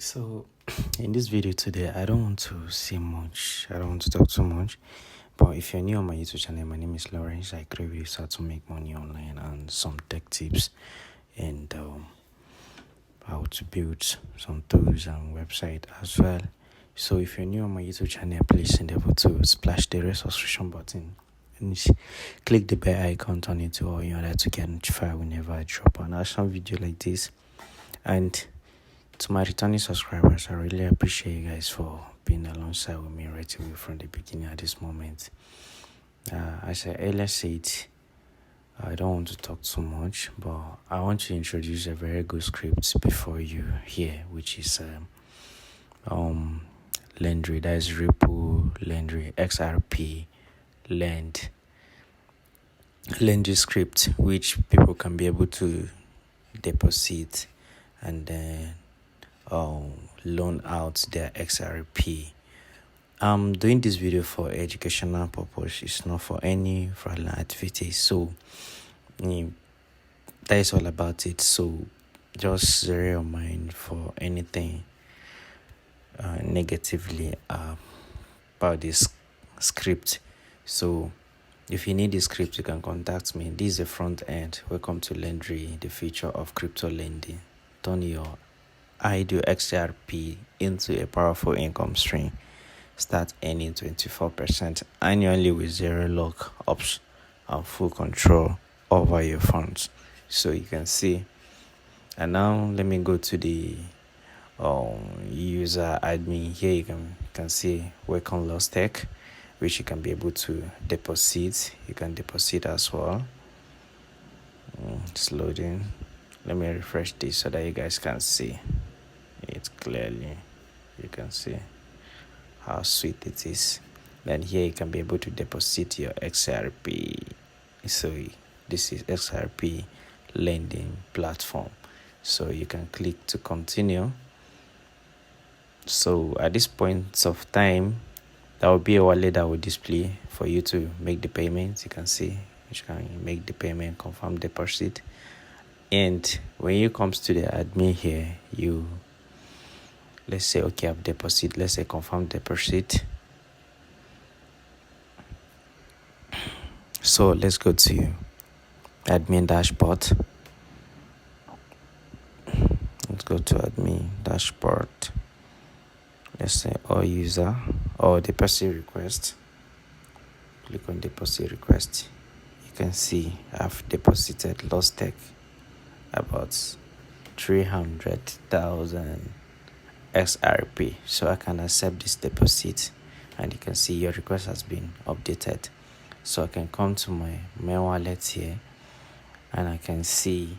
So, in this video today, I don't want to say much. I don't want to talk too much. But if you're new on my YouTube channel, my name is Lawrence. I create videos how to make money online and some tech tips and how to build some tools and website as well. So, if you're new on my YouTube channel, please endeavor to splash the red subscription button and click the bell icon on it or in order to get notified whenever I drop an awesome video like this. And to my returning subscribers, I really appreciate you guys for being alongside with me right away from the beginning at this moment. As I earlier said, I don't want to talk too much, but I want to introduce a very good script before you hear, which is Lendry, that is Ripple, Lendry, XRP, Lendry script, which people can be able to deposit and then loan out their XRP. I'm doing this video for educational purpose. It's not for any fraudulent activity. So that is all about it. So just zero your mind for anything negatively about this script. So if you need the script, you can contact me. This is the front end. Welcome to Lendry, the future of crypto lending. Turn your ideal XRP into a powerful income stream. Start earning 24% annually with zero lockups and full control over your funds. So you can see. And now let me go to the user admin. Here you can see Welcome Lost Tech, which you can be able to deposit. You can deposit as well. It's loading. Let me refresh this so that you guys can see it clearly. You can see how sweet it is. Then here you can be able to deposit your XRP. So this is XRP lending platform. So you can click to continue. So at this point of time, there will be a wallet that will display for you to make the payment. You can see you can make the payment, confirm deposit. And when you comes to the admin here, let's say, okay, I've deposit. Let's say confirm deposit. So let's go to admin dashboard. Let's go to admin dashboard. Let's say all user or deposit request. Click on deposit request. You can see I've deposited Lost Tech about 300,000 XRP, so I can accept this deposit, and you can see your request has been updated. So I can come to my main wallet here and I can see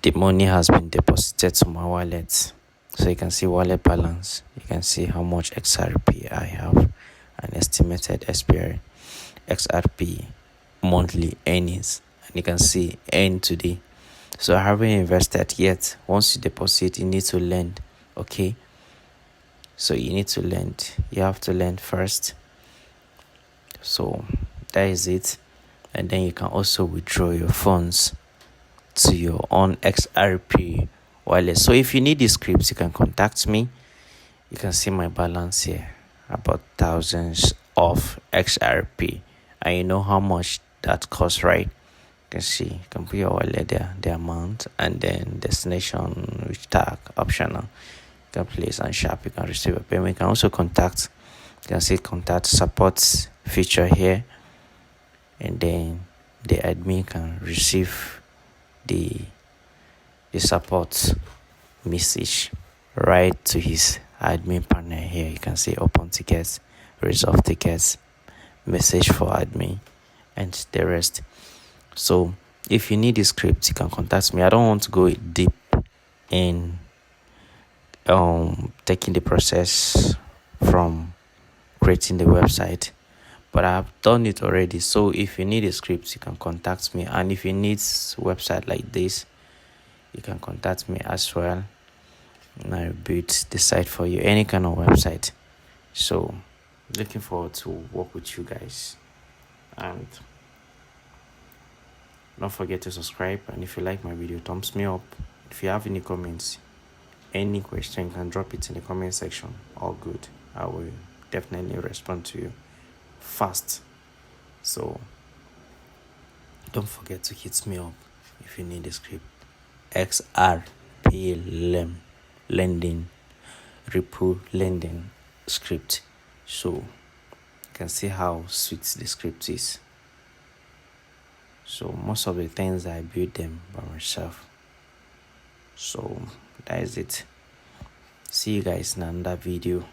the money has been deposited to my wallet. So you can see wallet balance, you can see how much XRP I have, an estimated XRP monthly earnings, and you can see earn today. So I haven't invested yet. Once you deposit, you need to lend. Okay, so you need to lend. You have to lend first. So that is it. And then you can also withdraw your funds to your own XRP wallet. So if you need the scripts, you can contact me. You can see my balance here, about thousands of XRP, and you know how much that costs, right? You can see, you can put your wallet there, the amount, and then destination, which tag, optional. You can place and shop. You can receive a payment. You can also contact. You can see contact support feature here, and then the admin can receive the support message right to his admin panel here. You can see open tickets, resolve tickets, message for admin, and the rest. So if you need the script, you can contact me. I don't want to go deep in taking the process from creating the website, but I've done it already. So if you need a script, you can contact me, and if you need website like this, you can contact me as well, and I'll build the site for you, any kind of website. So looking forward to work with you guys, and don't forget to subscribe, and if you like my video, thumbs me up. If you have any comments, any question, you can drop it in the comment section. All good. I will definitely respond to you fast. So don't forget to hit me up if you need the script. XRP lending, repo lending script. So you can see how sweet the script is. So most of the things I build them by myself. So that is it. See you guys in another video.